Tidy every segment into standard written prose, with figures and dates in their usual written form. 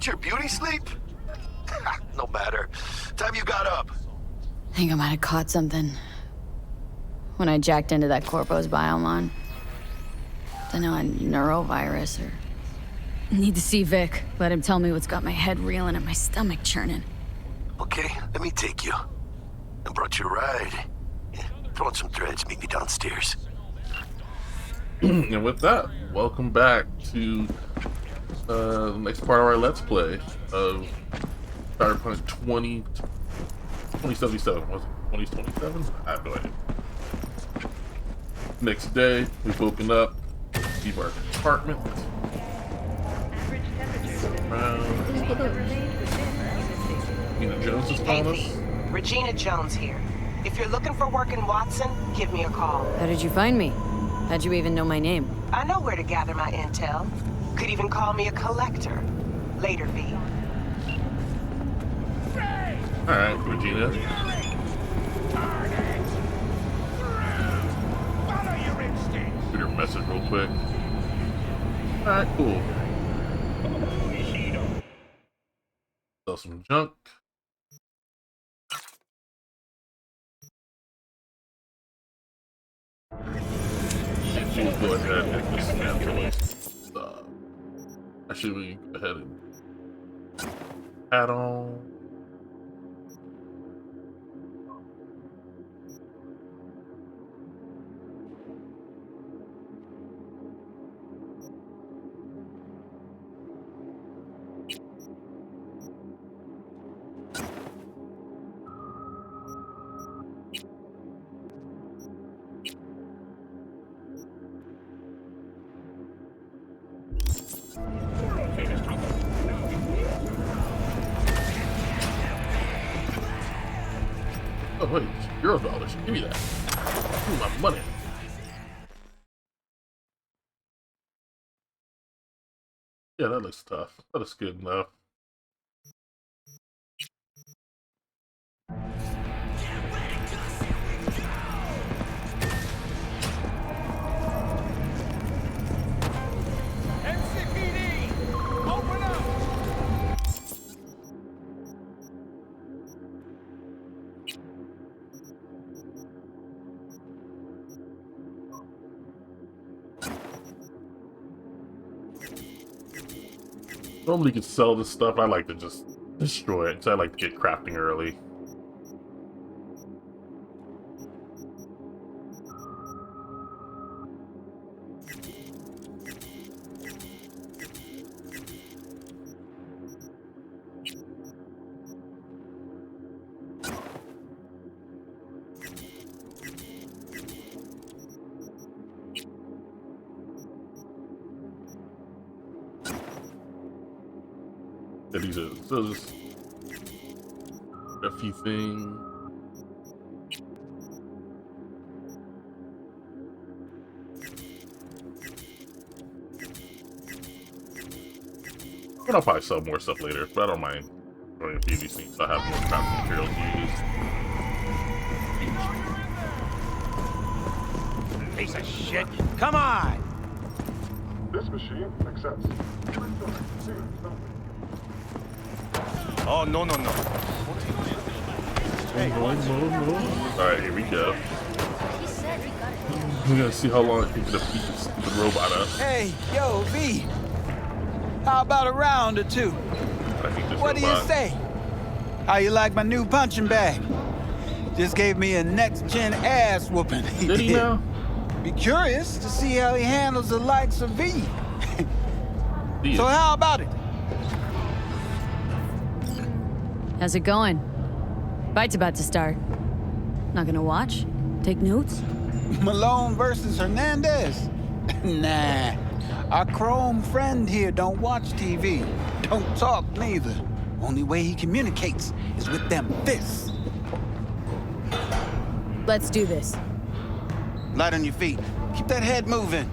Ain't your beauty sleep? No matter. Time you got up. I think I might have caught something when I jacked into that Corpo's biomon. Don't know, a neurovirus or... Need to see Vic. Let him tell me what's got my head reeling and my stomach churning. Okay, let me take you. I brought you a ride. Yeah, throw on some threads, meet me downstairs. And with that, welcome back to the next part of our Let's Play of Cyberpunk 2077. Was it 2027? I have no idea. Next day, we've woken up, leave our apartment. Regina Jones is calling us. Regina Jones here. If you're looking for work in Watson, give me a call. How did you find me? How'd you even know my name? I know where to gather my intel. Could even call me a collector. Later, V. Alright, Regina. Read your message real quick. Alright, cool. Sell some junk. She'll go ahead and dismantle stuff. Actually, we can go ahead and add on. Oh wait, $0. Give me that. Give me my money. Yeah, that looks tough. That looks good enough. Normally you can sell this stuff. I like to just destroy it, so I like to get crafting early. Yeah, these are so just a few things. But I'll probably sell more stuff later, but I don't mind throwing a few of these things so I have more crafting materials to use. Piece of shit. Come on! This machine accepts. Oh, no. Alright, here we go. We're gonna see how long it can defeat this stupid robot up. Hey, yo, V. How about a round or two? What do you say? How you like my new punching bag? Just gave me a next-gen ass whooping. Did he now? Be curious to see how he handles the likes of V. So how about it? How's it going? Fight's about to start. Not gonna watch? Take notes? Malone versus Hernandez? Nah. Our chrome friend here don't watch TV. Don't talk neither. Only way he communicates is with them fists. Let's do this. Light on your feet. Keep that head moving.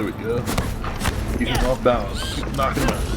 There we go. Keep him off balance. Keep knocking him out.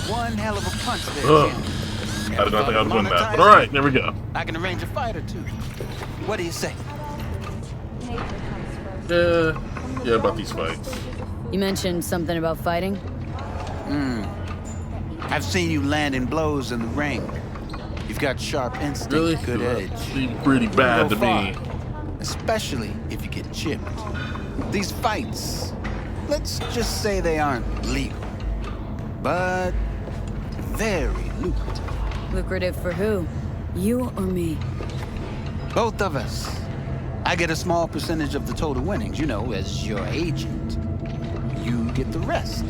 One hell of a punch there, Ugh. Jim. I did not think I would win that, but alright, there we go. I can arrange a fight or two. What do you say? Yeah, about these fights. You mentioned something about fighting? I've seen you landing blows in the ring. You've got sharp instinct, Really? good edge. Seems pretty bad to Go far, me. especially if you get chipped. These fights, let's just say they aren't legal, but very lucrative. Lucrative for who? You or me? Both of us. I get a small percentage of the total winnings, you know, as your agent. You get the rest.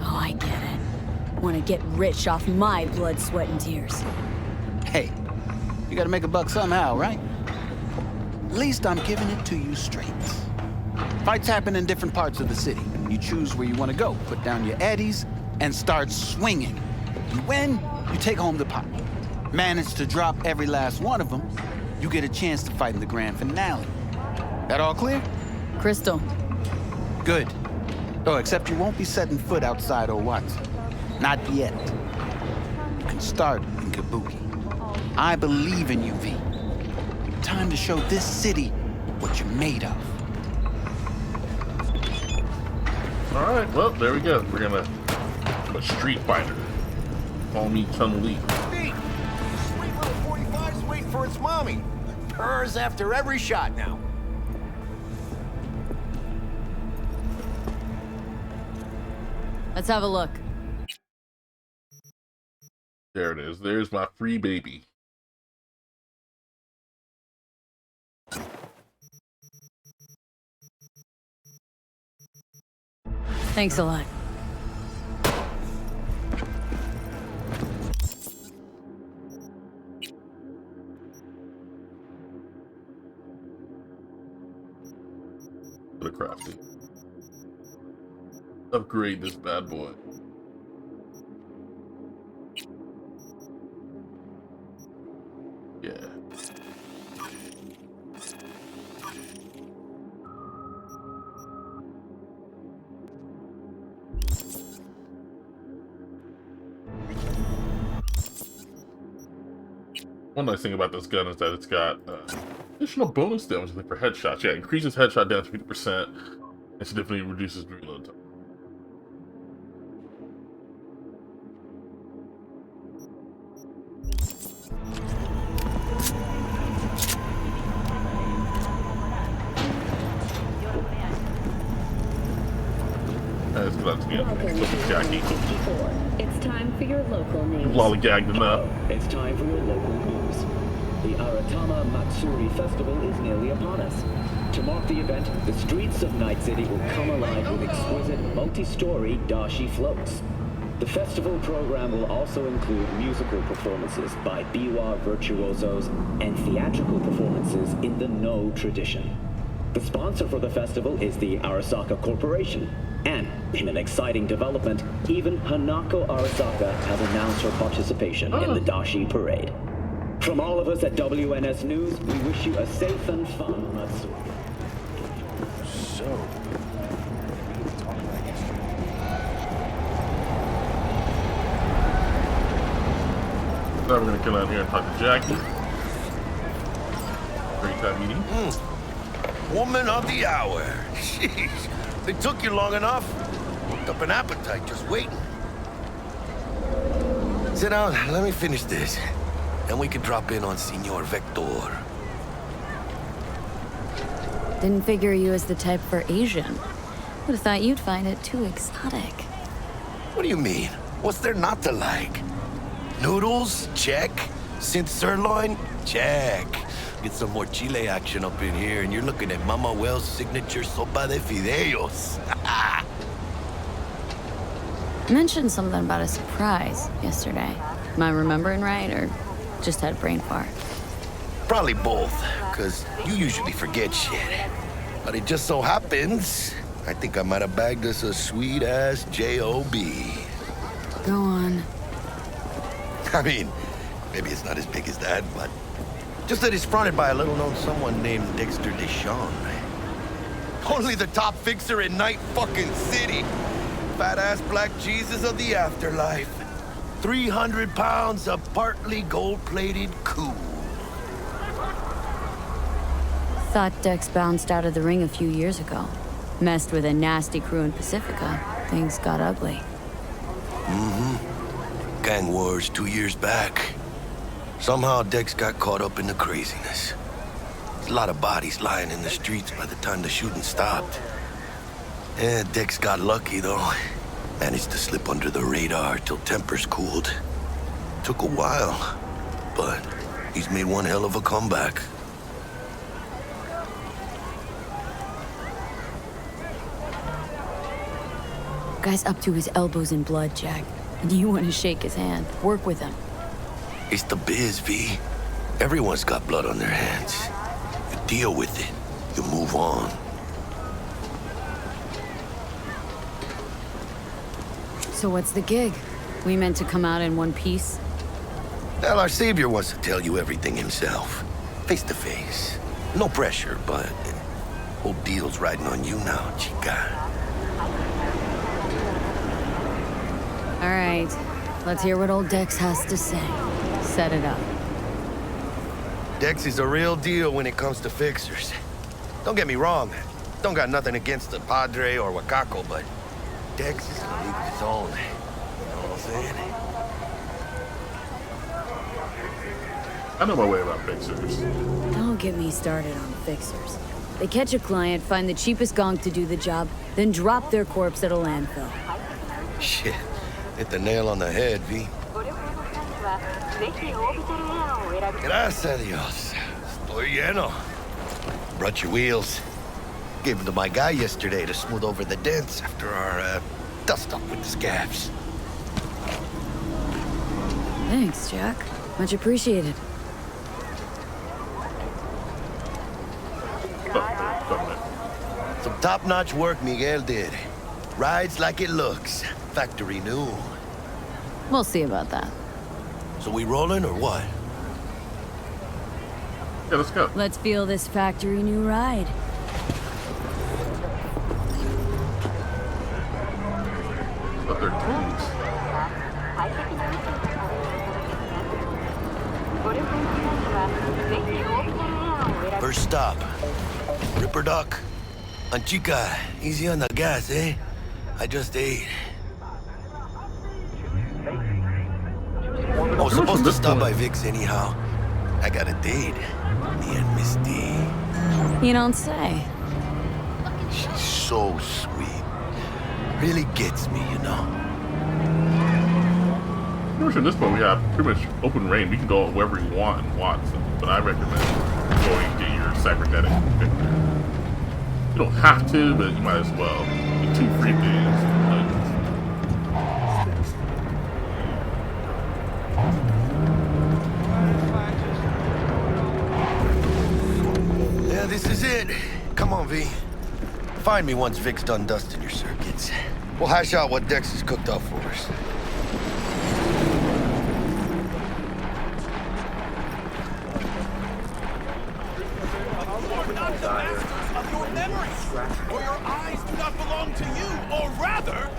Oh, I get it. Want to get rich off my blood, sweat, and tears. Hey, you gotta make a buck somehow, right? At least I'm giving it to you straight. Fights happen in different parts of the city. You choose where you want to go, put down your eddies, and start swinging. You win, you take home the pot. Manage to drop every last one of them, you get a chance to fight in the grand finale. That all clear? Crystal. Good. Oh, except you won't be setting foot outside Owatsu. Not yet. You can start in Kabuki. I believe in you, V. Time to show this city what you're made of. Alright, well, there we go. We're gonna a street fighter. Call me Chun Li. Pete, sweet little 45's waiting for its mommy. Purrs after every shot now. Let's have a look. There it is. There's my free baby. Thanks a lot. For the crafting. Upgrade this bad boy. Yeah. One nice thing about this gun is that it's got additional bonus damage for headshots. Yeah, increases headshot damage 50% and significantly reduces reload time. Let's go out to the end. Jackie. It's time for your local news. Lollygagged enough. It's time for your local news. The Aratama Matsuri Festival is nearly upon us. To mark the event, the streets of Night City will come alive with exquisite multi-story dashi floats. The festival program will also include musical performances by biwa virtuosos and theatrical performances in the No tradition. The sponsor for the festival is the Arasaka Corporation. And, in an exciting development, even Hanako Arasaka has announced her participation in the Dashi Parade. From all of us at WNS News, we wish you a safe and fun Matsuri. So, Now we're gonna come out here and talk to Jackie. Great time meeting. Woman of the hour. Jeez, they took you long enough. worked up an appetite just waiting. Sit down, let me finish this. Then we can drop in on Senor Vector. Didn't figure you as the type for Asian. Would have thought you'd find it too exotic. What do you mean? What's there not to like? Noodles? Check. Synth sirloin? Check. Get some more chile action up in here, and you're looking at Mama Wells' signature sopa de fideos. Mentioned something about a surprise yesterday. Am I remembering right, or just had a brain fart? Probably both, because you usually forget shit. But it just so happens, I think I might have bagged us a sweet-ass J.O.B. Go on. I mean, maybe it's not as big as that, but just that it's fronted by a little-known someone named Dexter Deshawn. Only the top fixer in Night fucking City. Fat-ass black Jesus of the afterlife. 300 pounds of partly gold-plated cool. Thought Dex bounced out of the ring a few years ago. Messed with a nasty crew in Pacifica. Things got ugly. Mm-hmm. Gang wars 2 years back. Somehow Dex got caught up in the craziness. There's a lot of bodies lying in the streets by the time the shooting stopped. Yeah, Dex got lucky, though. Managed to slip under the radar till tempers cooled. Took a while, but he's made one hell of a comeback. Guy's up to his elbows in blood, Jack. And you want to shake his hand. Work with him. It's the biz, V. Everyone's got blood on their hands. You deal with it. You move on. So what's the gig? We meant to come out in one piece? Well, our savior wants to tell you everything himself. Face to face. No pressure, but whole deal's riding on you now, chica. All right. Let's hear what old Dex has to say. Set it up. Dex is a real deal when it comes to fixers. Don't get me wrong. Don't got nothing against the Padre or Wakako, but Dex is in a league of his own. You know what I'm saying? I know my way about fixers. Don't get me started on fixers. They catch a client, find the cheapest gonk to do the job, then drop their corpse at a landfill. Shit. Hit the nail on the head, V. Gracias a Dios. Estoy lleno. Brought your wheels. Gave them to my guy yesterday to smooth over the dents after our dust-up with the scabs. Thanks, Jack. Much appreciated. Some top-notch work Miguel did. Rides like it looks. Factory new. We'll see about that. So we rolling or what? Yeah, let's go. Let's feel this factory new ride. But they're twins. First stop. Ripper Duck. Chica, easy on the gas, eh? I just ate. I was supposed to stop by Vic's anyhow. I got a date. Me and Misty. You don't say. She's so sweet. Really gets me, you know. Pretty sure at this point we have pretty much open reign. We can go wherever we want and watch. But I recommend going and get your cybernetic Victor. You don't have to, but you might as well. The 2 free things. Yeah, this is it. Come on, V. Find me once Vic's done dusting your circuits. We'll hash out what Dex has cooked up for us. Or your eyes do not belong to you, or rather...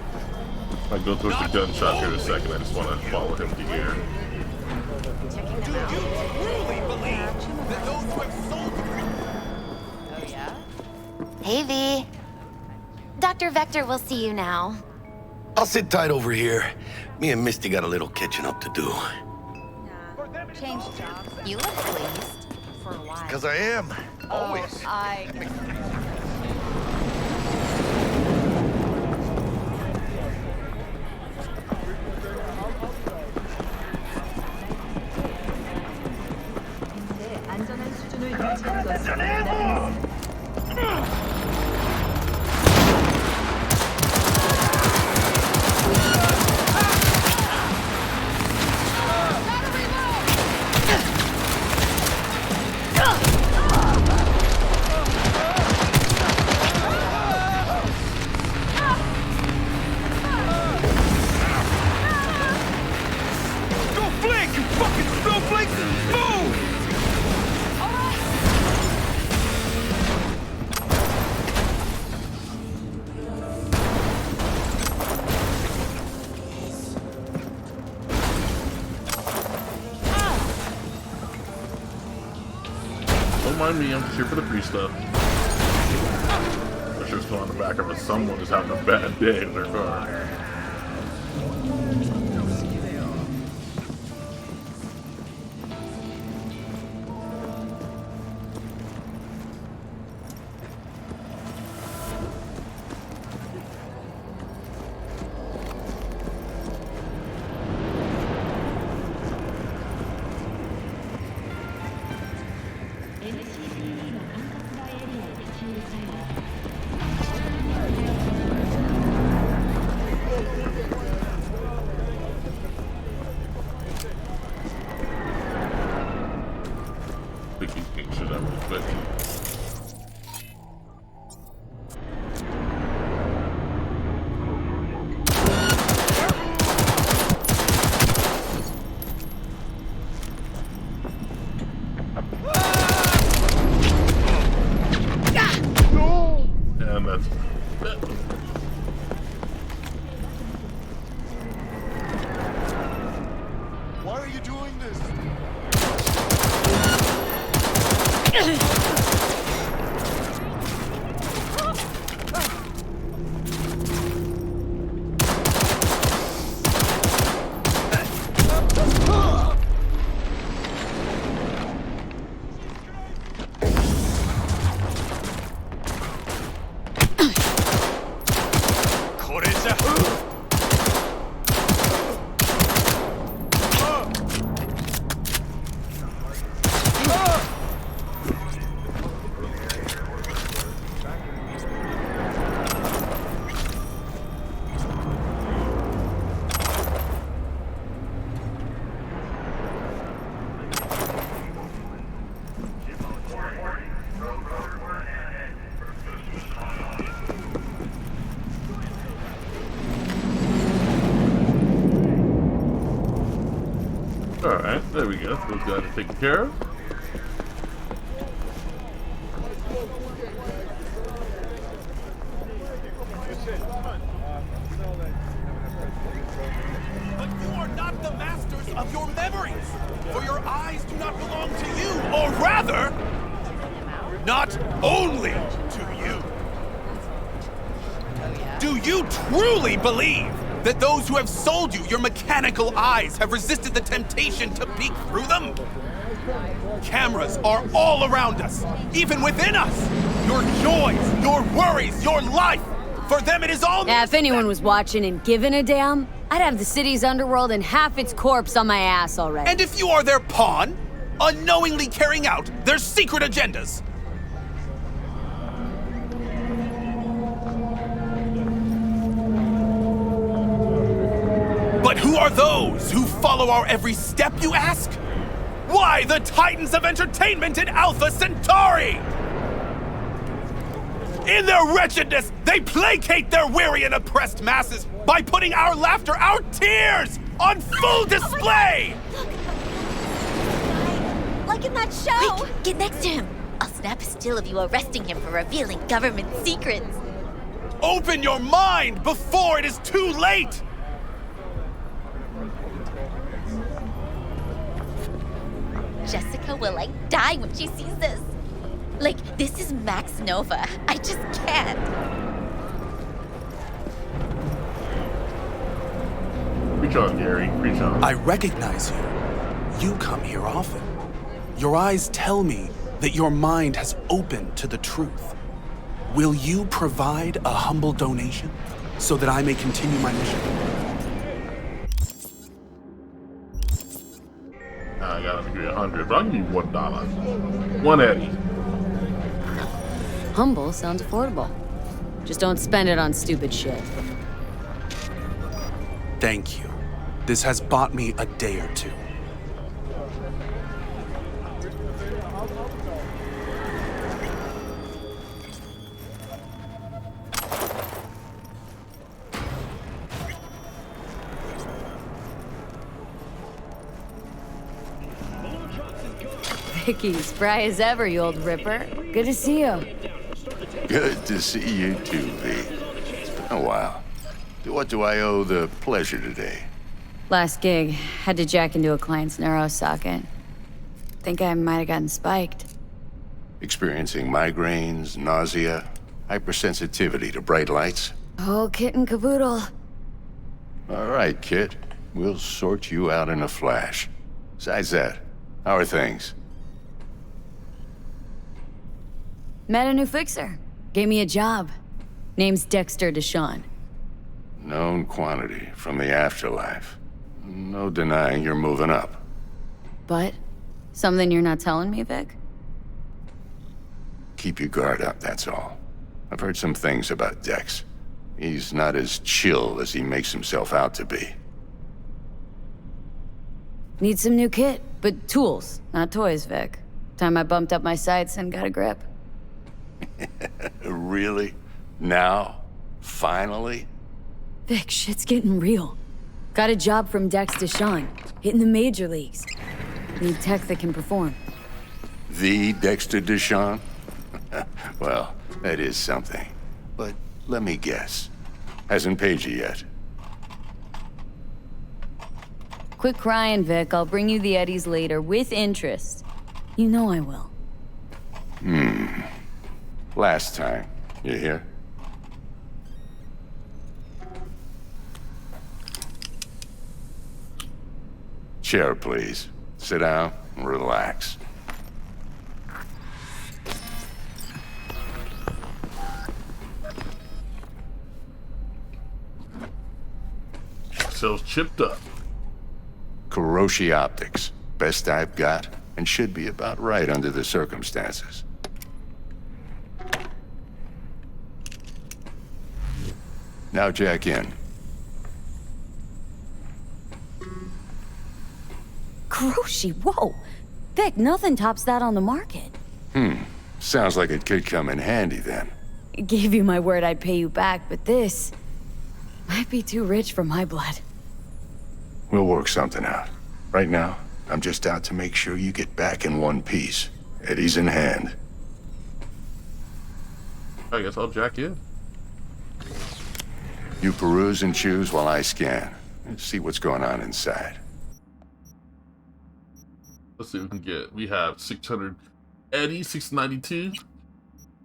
I go towards the gunshot here in a second. I just want to follow him to here. Do you truly believe that those who have sold Hey, V. Dr. Vector will see you now. I'll sit tight over here. Me and Misty got a little catching up to do. Nah. Change jobs. You look pleased. For a while. Because I am. Always. 안전한 수준을 유지하는 것을 기다리겠습니다. Don't mind me, I'm just here for the free stuff. I should go on the back of it. Someone is having a bad day in their car. Why are you doing this? Alright, there we go. Those guys are taken care of. But you are not the masters of your memories, for your eyes do not belong to you, or rather, not only to you. Do you truly believe that those who have sold you your mechanical eyes have resisted the temptation to peek through them? Cameras are all around us, even within us. Your joys, your worries, your life. For them, it is all. Yeah, if anyone was watching and giving a damn, I'd have the city's underworld and half its corpse on my ass already. And if you are their pawn, unknowingly carrying out their secret agendas. But who are those who follow our every step, you ask? Why, the titans of entertainment in Alpha Centauri! In their wretchedness, they placate their weary and oppressed masses by putting our laughter, our tears, on full display! Like in that show! Quick, get next to him! I'll snap a still of you arresting him for revealing government secrets. Open your mind before it is too late! Jessica will like die when she sees this. Like, this is Max Nova. I just can't. Preach on, Gary. Preach on. I recognize you. You come here often. Your eyes tell me that your mind has opened to the truth. Will you provide a humble donation so that I may continue my mission? I gotta give you 100, but I'll give you $1. 1 Eddie. Humble sounds affordable. Just don't spend it on stupid shit. Thank you. This has bought me a day or two. Vicky, spry as ever, you old ripper. Good to see you. Good to see you too, V. It's been a while. What do I owe the pleasure today? Last gig, had to jack into a client's neuro socket. Think I might have gotten spiked. Experiencing migraines, nausea, hypersensitivity to bright lights? Oh, kit and caboodle. All right, kid. We'll sort you out in a flash. Besides that, how are things? Met a new fixer. Gave me a job. Name's Dexter Deshawn. Known quantity from the afterlife. No denying you're moving up. But? Something you're not telling me, Vic? Keep your guard up, that's all. I've heard some things about Dex. He's not as chill as he makes himself out to be. Need some new kit, but tools, not toys, Vic. Time I bumped up my sights and got a grip. Really? Now? Finally? Vic, shit's getting real. Got a job from Dex Deshawn, hitting the major leagues. Need tech that can perform. The Dexter Deshawn? Well, that is something. But let me guess. Hasn't paid you yet. Quit crying, Vic. I'll bring you the Eddies later, with interest. You know I will. Last time. You hear? Chair, please. Sit down and relax. Cells chipped up. Kuroshi Optics. Best I've got, and should be about right under the circumstances. Now jack in. Kuroshi, whoa! Vic, nothing tops that on the market. Sounds like it could come in handy then. Gave you my word I'd pay you back, but this might be too rich for my blood. We'll work something out. Right now, I'm just out to make sure you get back in one piece. Eddie's in hand. I guess I'll jack in. You peruse and choose while I scan. Let's see what's going on inside. Let's see what we can get. We have 600 Eddie, 692.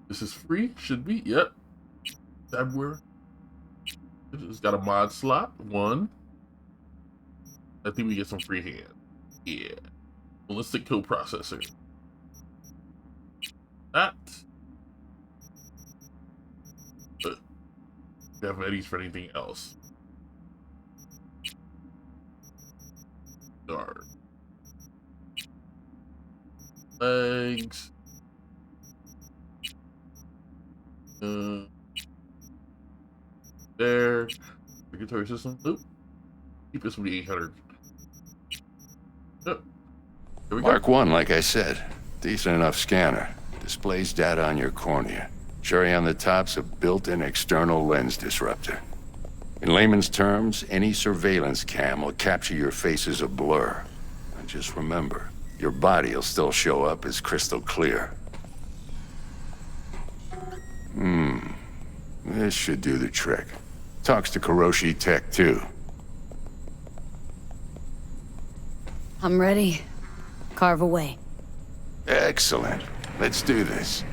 This is free, should be. Yep. February. It's got a mod slot. 1. I think we get some free hand. Yeah. Ballistic coprocessor. That. But we have Eddies for anything else. Guard. Legs. There. Regulatory system. Oop. Keep this with the 800. Yep. Here we Mark go. 1, like I said. Decent enough scanner. Displays data on your cornea. Cherry on the top's a built-in external lens disruptor. In layman's terms, any surveillance cam will capture your face as a blur. And just remember, your body will still show up as crystal clear. This should do the trick. Talks to Kuroshi Tech, too. I'm ready. Carve away. Excellent. Let's do this.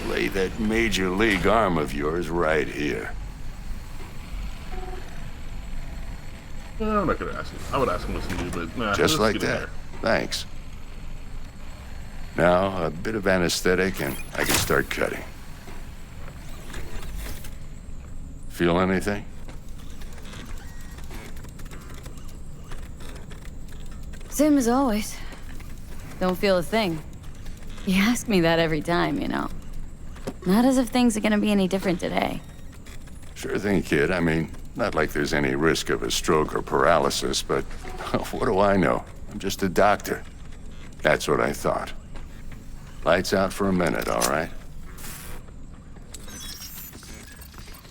Lay that major league arm of yours right here. I'm not gonna ask him. I would ask him what's new, but nah. Just let's like get in that. there. Thanks. Now, a bit of anesthetic and I can start cutting. Feel anything? Same as always. Don't feel a thing. You ask me that every time, you know. Not as if things are gonna be any different today. Sure thing, kid. I mean, not like there's any risk of a stroke or paralysis, but what do I know? I'm just a doctor. That's what I thought. Lights out for a minute, all right?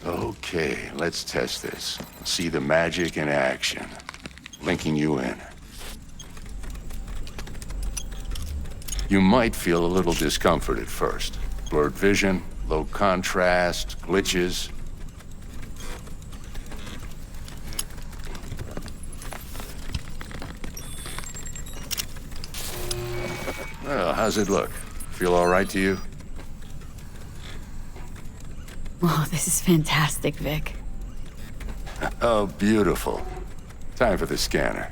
Okay, let's test this. See the magic in action. Linking you in. You might feel a little discomfort at first. Blurred vision, low contrast, glitches. Well, how's it look? Feel all right to you? Oh, this is fantastic, Vic. Oh, beautiful. Time for the scanner.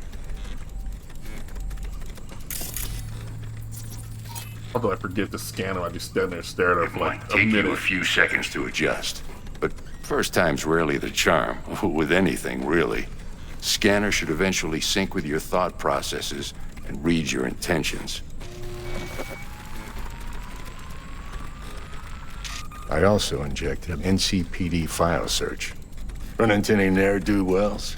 Although I forget the scanner, I just stand there staring at it for like a Take you a minute. few seconds to adjust. But first time's rarely the charm, with anything, really. Scanner should eventually sync with your thought processes and read your intentions. I also injected an NCPD file search. Run into any ne'er-do-wells?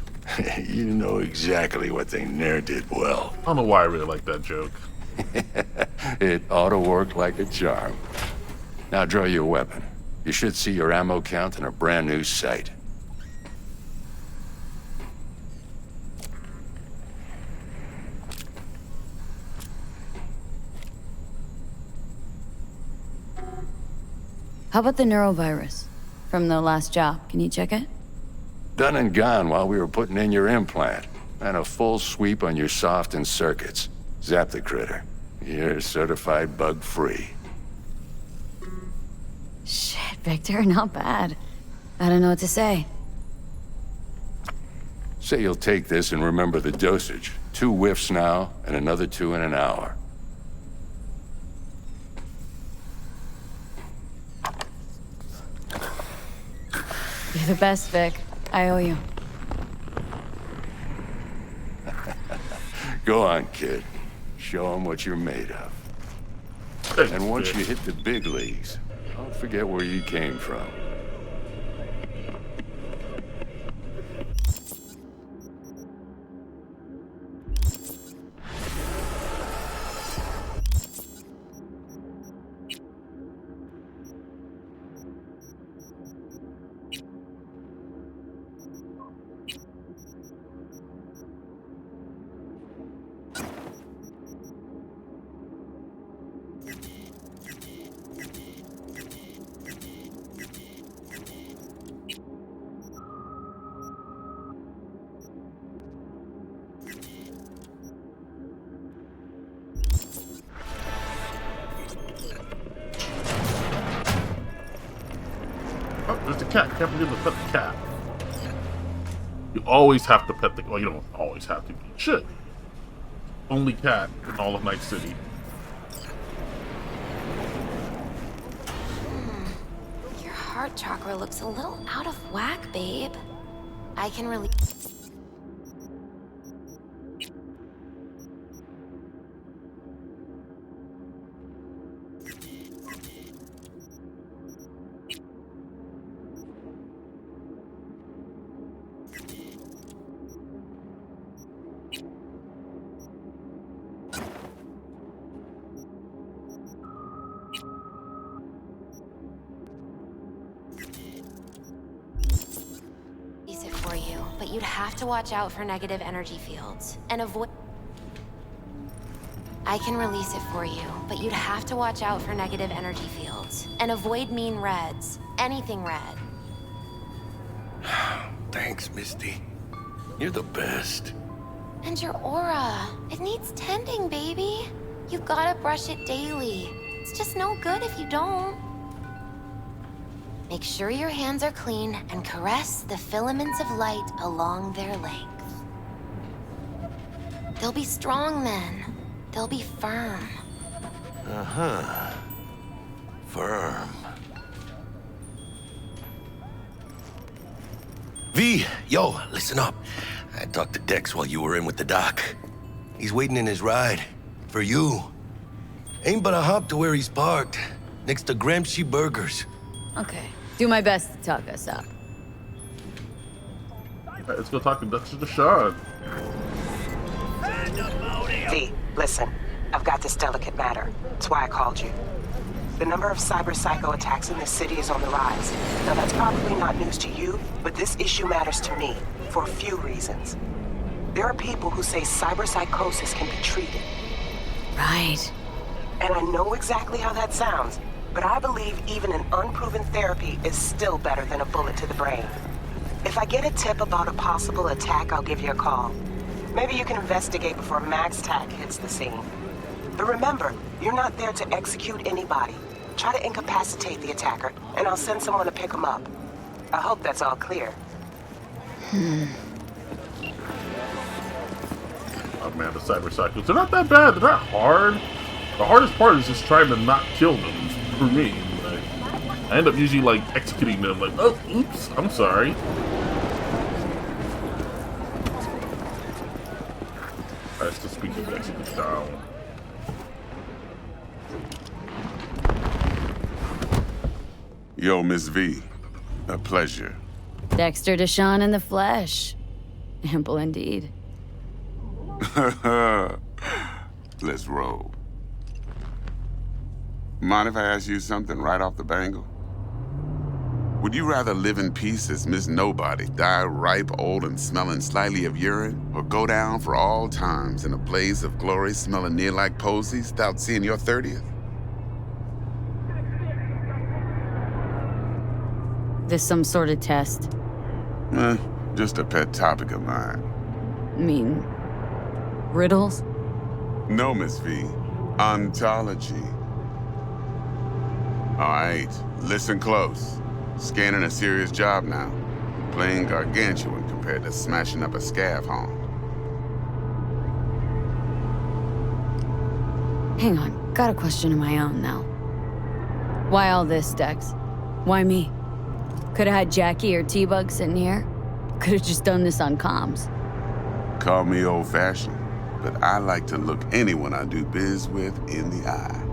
You know exactly what they ne'er did well. I don't know why I really like that joke. It ought to work like a charm. Now draw your weapon. You should see your ammo count in a brand new sight. How about the neurovirus? From the last job, can you check it? Done and gone while we were putting in your implant. And a full sweep on your soft and circuits. Zap the critter. You're certified bug-free. Shit, Victor, not bad. I don't know what to say. Say you'll take this and remember the dosage. 2 whiffs now, and another 2 in an hour. You're the best, Vic. I owe you. Go on, kid. Show them what you're made of. Thanks, And once Vic. you hit the big leagues, don't forget where you came from. Oh, there's the cat. Can't forget to pet the cat. You always have to pet the. Well, you don't always have to. You should. Only cat in all of Night City. Your heart chakra looks a little out of whack, babe. I can really. It for you, but you'd have to watch out for negative energy fields and avoid. I can release it for you, but you'd have to watch out for negative energy fields and avoid mean reds. Anything red. Thanks, Misty. You're the best. And your aura, it needs tending, baby. You gotta brush it daily. It's just no good if you don't. Make sure your hands are clean and caress the filaments of light along their length. They'll be strong then. They'll be firm. Uh-huh. Firm. V, yo, listen up. I talked to Dex while you were in with the doc. He's waiting in his ride. For you. Ain't but a hop to where he's parked. Next to Gramsci Burgers. Okay. Do my best to talk us up. Alright, let's go talk to Dr. Deshawn. V, listen. I've got this delicate matter. That's why I called you. The number of cyber psycho attacks in this city is on the rise. Now that's probably not news to you, but this issue matters to me for a few reasons. There are people who say cyber psychosis can be treated. Right. And I know exactly how that sounds, but I believe even an unproven therapy is still better than a bullet to the brain. If I get a tip about a possible attack, I'll give you a call. Maybe you can investigate before MaxTac hits the scene. But remember, you're not there to execute anybody. Try to incapacitate the attacker, and I'll send someone to pick him up. I hope that's all clear. Oh man, the cyber cycles, they're not that bad, they're not hard. The hardest part is just trying to not kill them, for me. Like, I end up usually like executing them, like, oh, oops, I'm sorry. Alright, let's speak of execute style. Yo, Miss V. A pleasure. Dexter Deshawn in the flesh. Ample indeed. Let's roll. Mind if I ask you something right off the bangle? Would you rather live in peace as Miss Nobody, die ripe, old, and smelling slightly of urine, or go down for all times in a blaze of glory smelling near like posies without seeing your 30th? This some sort of test? Just a pet topic of mine. I mean, riddles? No, Miss V. Ontology. All right, listen close. Scanning a serious job now. Playing gargantuan compared to smashing up a scav home. Hang on, got a question of my own now. Why all this, Dex? Why me? Could've had Jackie or T-Bug sitting here. Could've just done this on comms. Call me old-fashioned, but I like to look anyone I do biz with in the eye.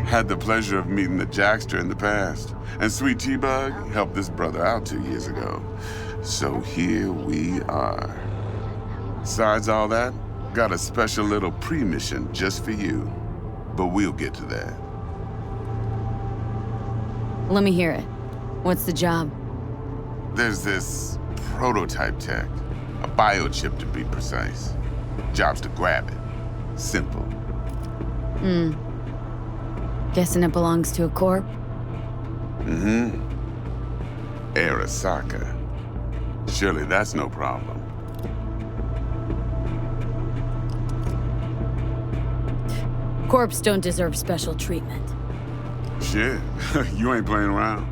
Had the pleasure of meeting the Jackster in the past, and Sweet T-Bug helped this brother out 2 years ago. So here we are. Besides all that, got a special little pre-mission just for you. But we'll get to that. Let me hear it. What's the job? There's this prototype tech, a biochip to be precise. Job's to grab it. Simple. Guessing it belongs to a corp? Arasaka. Surely that's no problem. Corps don't deserve special treatment. Shit, you ain't playing around.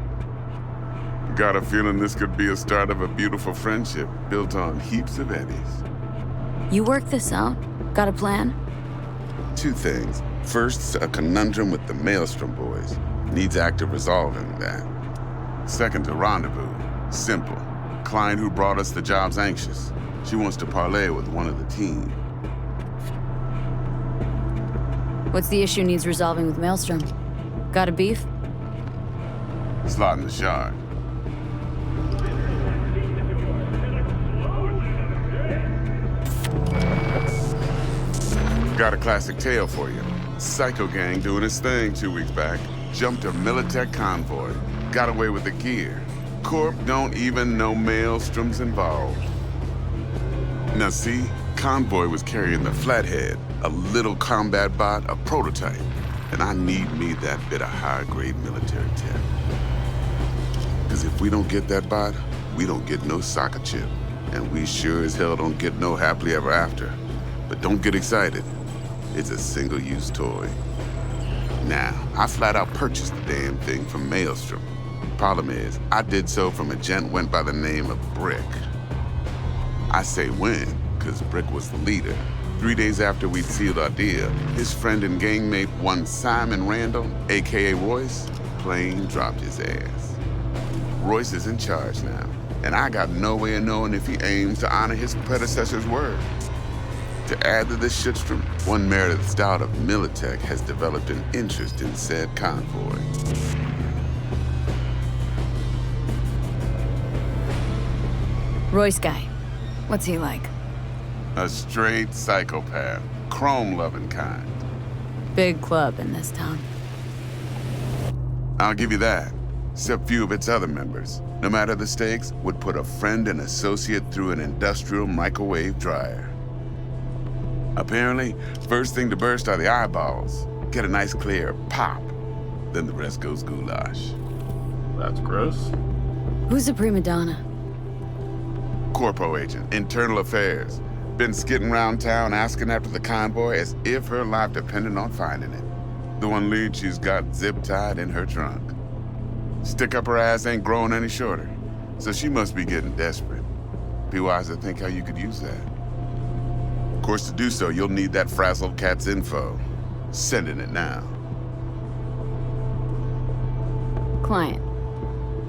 Got a feeling this could be a start of a beautiful friendship built on heaps of eddies. You work this out? Got a plan? Two things. First, a conundrum with the Maelstrom boys. Needs active resolving that. Second, a rendezvous. Simple. Client who brought us the job's anxious. She wants to parlay with one of the team. What's the issue needs resolving with Maelstrom? Got a beef? Slot in the shard. Got a classic tale for you. Psycho gang doing his thing 2 weeks back. Jumped a Militech convoy. Got away with the gear. Corp don't even know Maelstrom's involved. Now see, convoy was carrying the Flathead, a little combat bot, a prototype. And I need me that bit of high-grade military tech. Because if we don't get that bot, we don't get no soccer chip. And we sure as hell don't get no happily ever after. But don't get excited. It's a single-use toy. Now, I flat out purchased the damn thing from Maelstrom. Problem is, I did so from a gent went by the name of Brick. I say when, because Brick was the leader. 3 days after we'd sealed our deal, his friend and gangmate, one Simon Randall, aka Royce, plain dropped his ass. Royce is in charge now, and I got no way of knowing if he aims to honor his predecessor's word. To add to this shitstorm, one Meredith Stout of Militech has developed an interest in said convoy. Royce guy. What's he like? A straight psychopath, chrome-loving kind. Big club in this town. I'll give you that, except few of its other members, no matter the stakes, would put a friend and associate through an industrial microwave dryer. Apparently, first thing to burst are the eyeballs. Get a nice clear pop, then the rest goes goulash. That's gross. Who's the prima donna? Corpo agent, internal affairs. Been skidding around town asking after the convoy as if her life depended on finding it. The one lead she's got zip-tied in her trunk. Stick up her ass ain't growing any shorter, so she must be getting desperate. Be wise to think how you could use that. Of course, to do so, you'll need that frazzled cat's info. Sending it now. Client.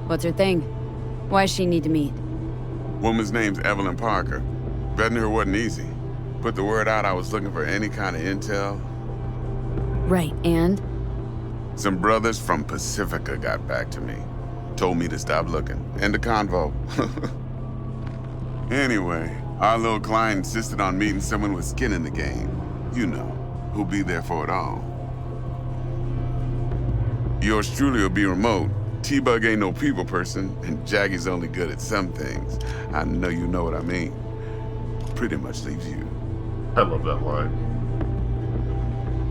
What's her thing? Why does she need to meet? Woman's name's Evelyn Parker. Vetting her wasn't easy. Put the word out I was looking for any kind of intel. Right, and? Some brothers from Pacifica got back to me. Told me to stop looking. End of convo. Anyway, our little client insisted on meeting someone with skin in the game. You know, who'll be there for it all. Yours truly will be remote. T-Bug ain't no people person, and Jaggie's only good at some things. I know you know what I mean. Pretty much leaves you. I love that line.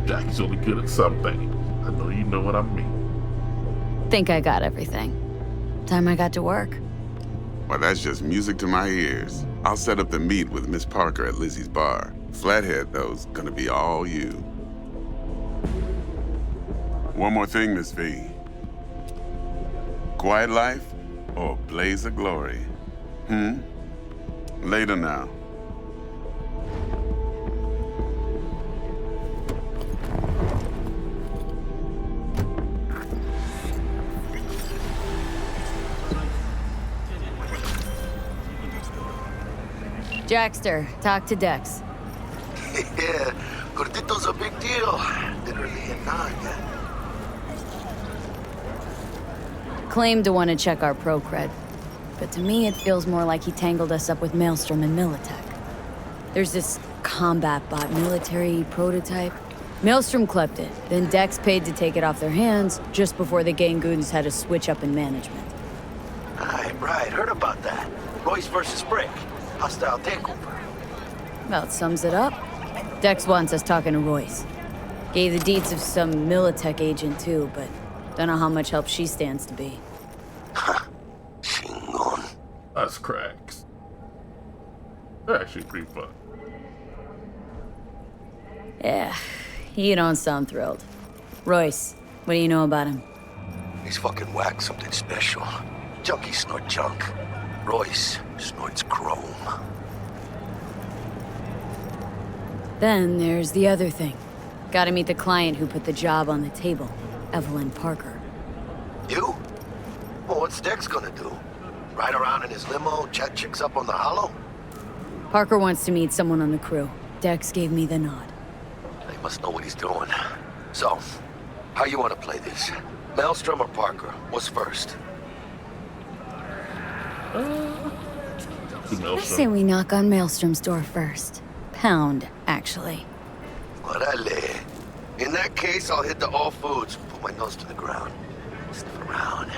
Jackie's only good at some things. I know you know what I mean. Think I got everything. Time I got to work. Well, that's just music to my ears. I'll set up the meet with Miss Parker at Lizzie's bar. Flathead, though's gonna be all you. One more thing, Miss V. Quiet life or blaze of glory? Later now. Jackster, talk to Dex. Yeah, Gordito's a big deal. Literally a nine. Claimed to want to check our pro cred, but to me it feels more like he tangled us up with Maelstrom and Militech. There's this combat bot military prototype. Maelstrom clept it, then Dex paid to take it off their hands just before the gang goons had a switch up in management. Right, heard about that. Royce versus Brick. Hostile takeover. About sums it up. Dex wants us talking to Royce. Gave the deeds of some Militech agent too, but don't know how much help she stands to be. Chingon. Us cracks. They're actually pretty fun. Yeah, you don't sound thrilled. Royce, what do you know about him? He's fucking whack, something special. Junkies snort junk. Royce snorts chrome. Then there's the other thing. Gotta meet the client who put the job on the table, Evelyn Parker. You? Well, what's Dex gonna do? Ride around in his limo, chat chicks up on the hollow? Parker wants to meet someone on the crew. Dex gave me the nod. He must know what he's doing. So, how you want to play this? Maelstrom or Parker? What's first? I say we knock on Maelstrom's door first. Pound, actually. Orale. In that case, I'll hit the all foods, put my nose to the ground. Sniff around.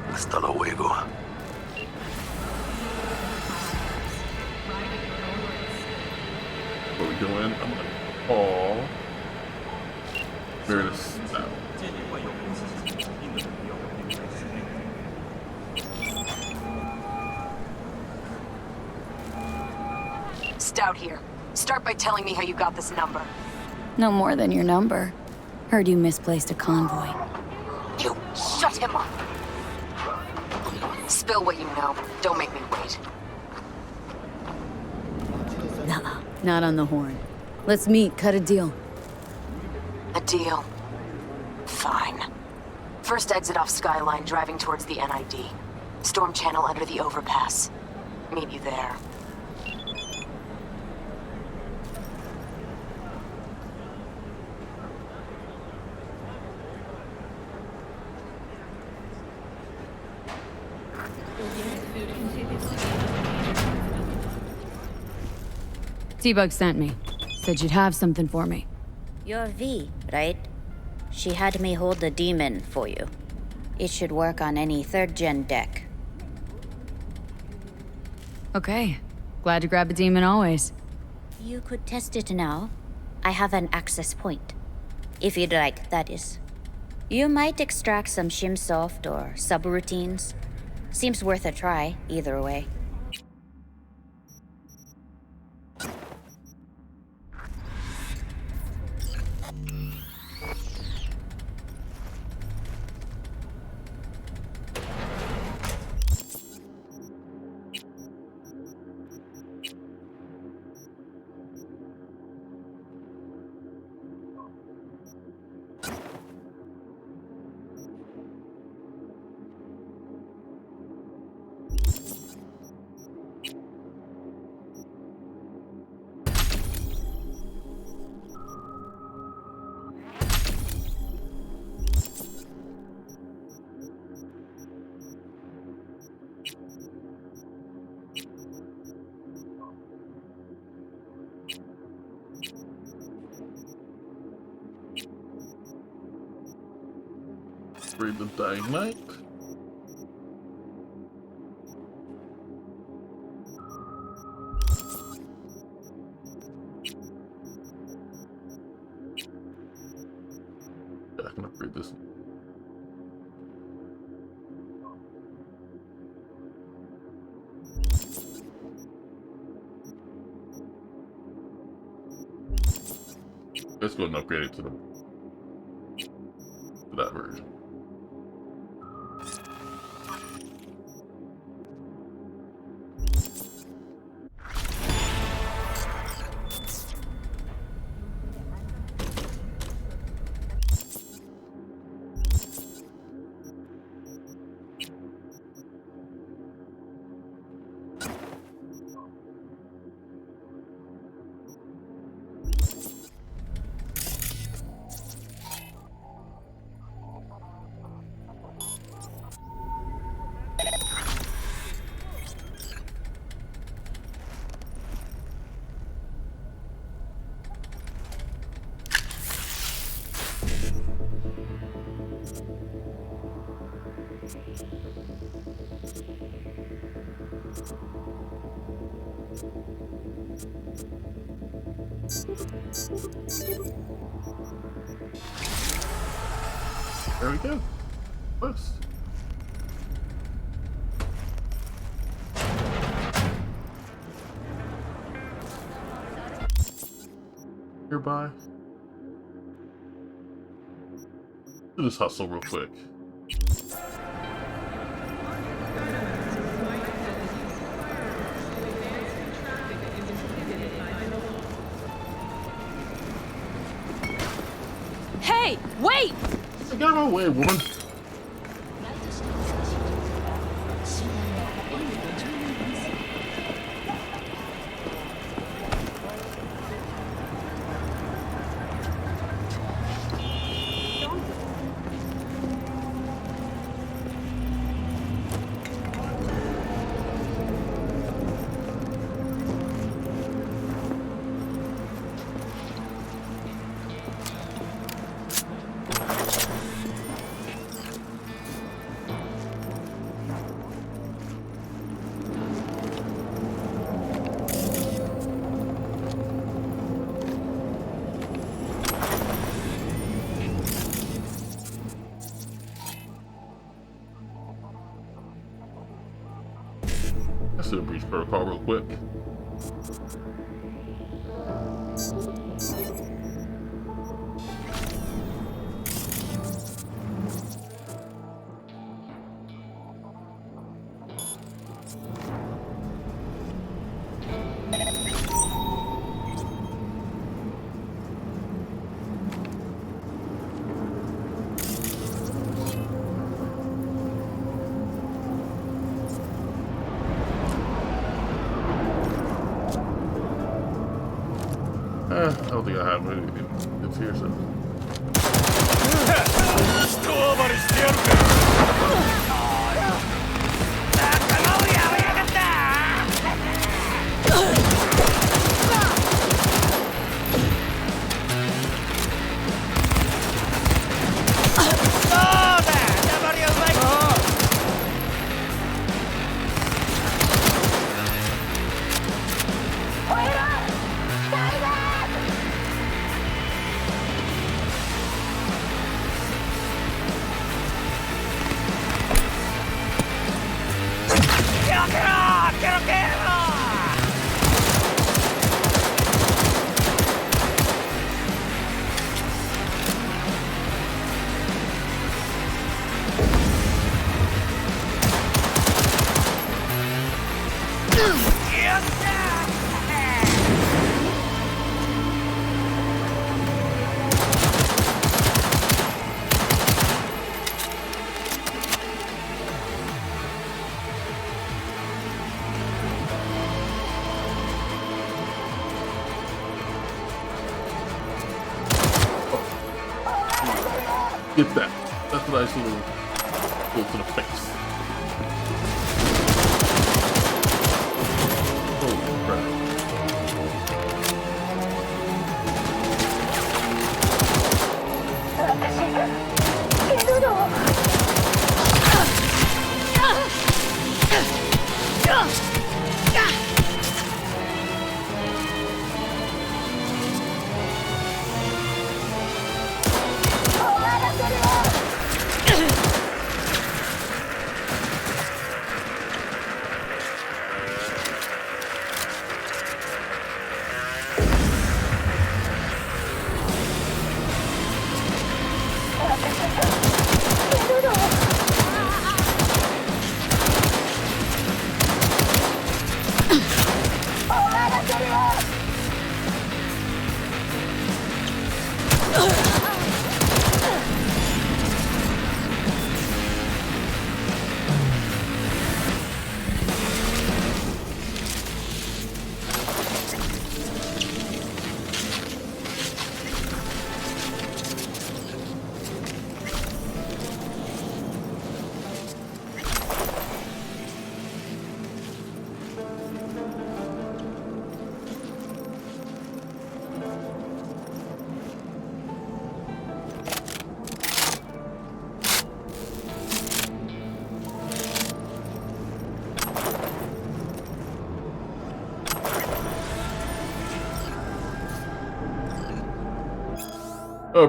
Hasta luego. What are we doing? I'm gonna call Meredith Stout. Stout here. Start by telling me how you got this number. No more than your number. Heard you misplaced a convoy. You shut him up. Spill what you know. Don't make me wait. not on the horn. Let's meet, cut a deal. A deal. Fine. First exit off Skyline, driving towards the NID. Storm channel under the overpass. Meet you there. T-Bug sent me. Said you'd have something for me. You're V, right? She had me hold the demon for you. It should work on any 3rd-gen deck. Okay. Glad to grab a demon always. You could test it now. I have an access point. If you'd like, that is. You might extract some shimsoft or subroutines. Seems worth a try, either way. Read the dynamite. Yeah, I can upgrade this. Let's go and upgrade it to that version. There we go. Close. Nearby. Do this hustle real quick. Hey, wait! Get out of my way, woman. Let's do a breach protocol real quick. I don't think I have anything. It's here, so. Get that. That's a nice little pull to the face. Holy crap.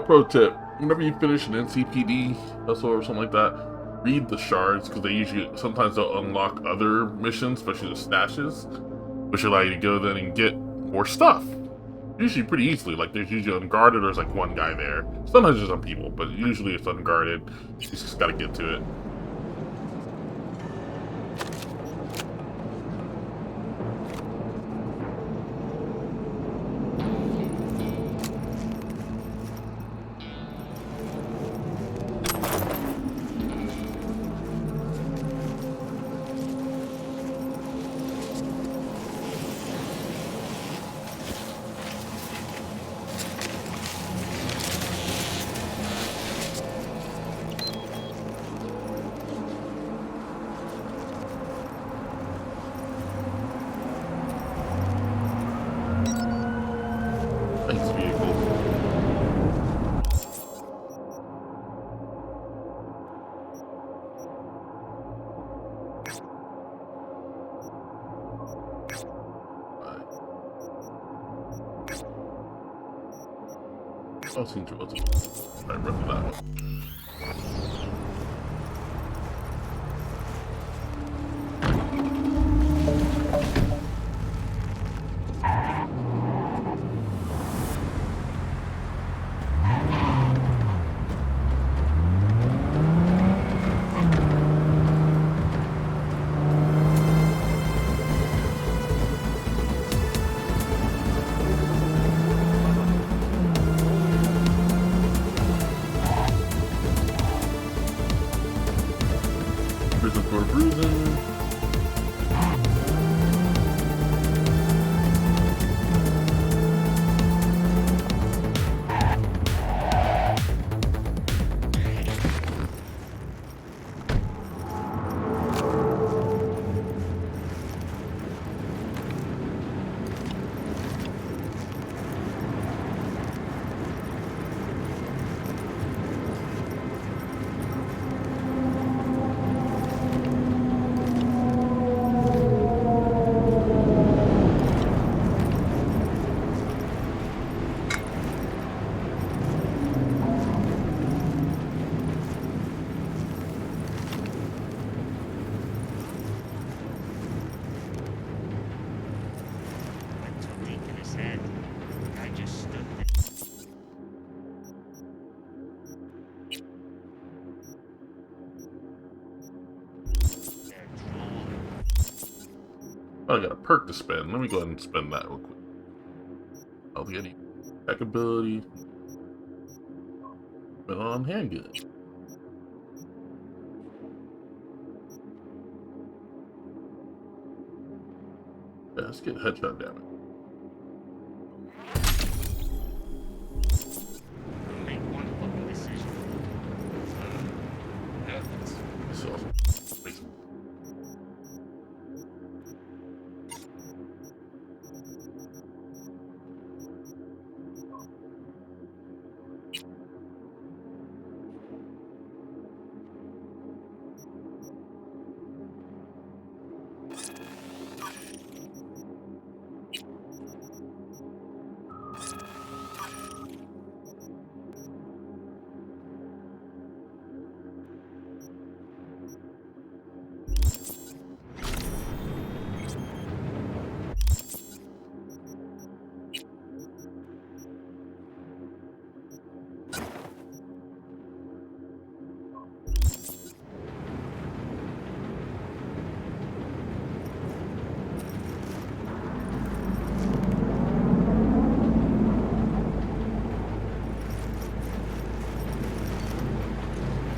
Pro tip, whenever you finish an NCPD hustle or something like that, read the shards, because they usually, sometimes they'll unlock other missions, especially the stashes, which allow you to go then and get more stuff. Usually pretty easily, like there's usually unguarded, or there's like one guy there. Sometimes there's some people, but usually it's unguarded. You just gotta get to it. Oh, seems to be. Alright, run to that one. Oh, I got a perk to spend. Let me go ahead and spend that real quick. I'll get any attack ability. Spend on handgun. Yeah, let's get headshot damage. So,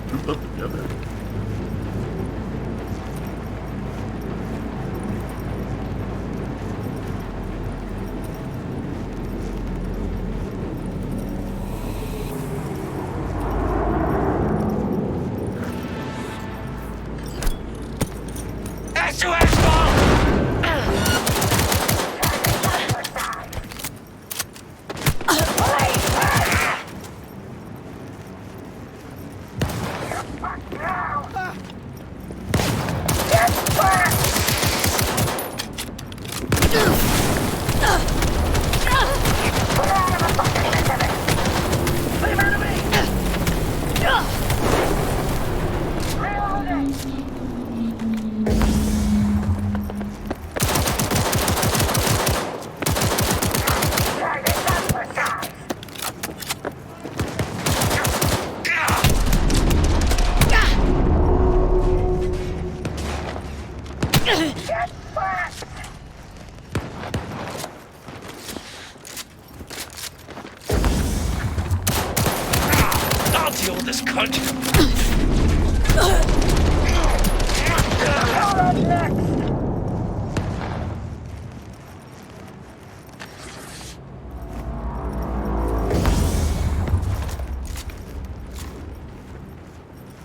grouped up together. I'll deal with this cunt.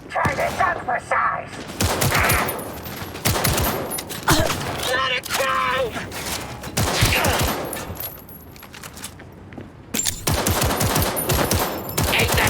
Try this out for size. Let it go! Take that!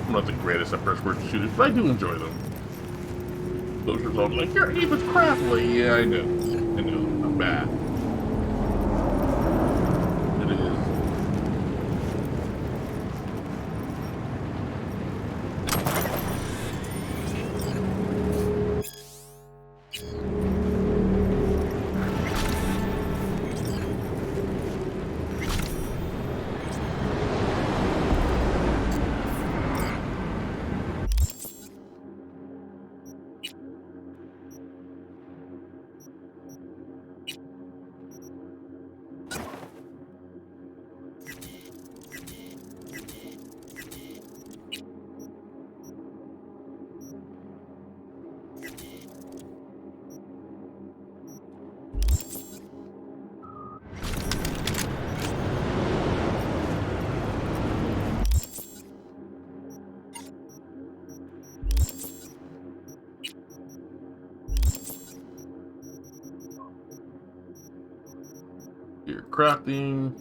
I'm not the greatest at first-person shooters, but I do enjoy them. Those results like, your aim is crap. Like, yeah, I know. I know. I'm bad. It is. crafting.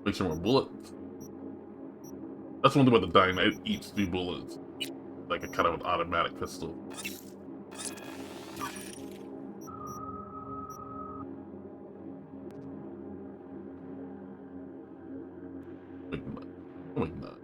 Make some more bullets. That's one thing about the dying. It eats 2 bullets. Like a kind of an automatic pistol. Like that.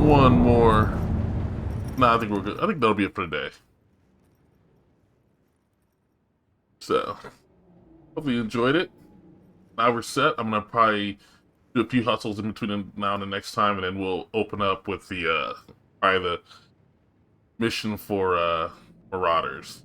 One more. Nah, I think we're good. I think that'll be it for today. So, hopefully you enjoyed it. Now we're set. I'm gonna probably do a few hustles in between now and the next time, and then we'll open up with the probably the mission for Marauders.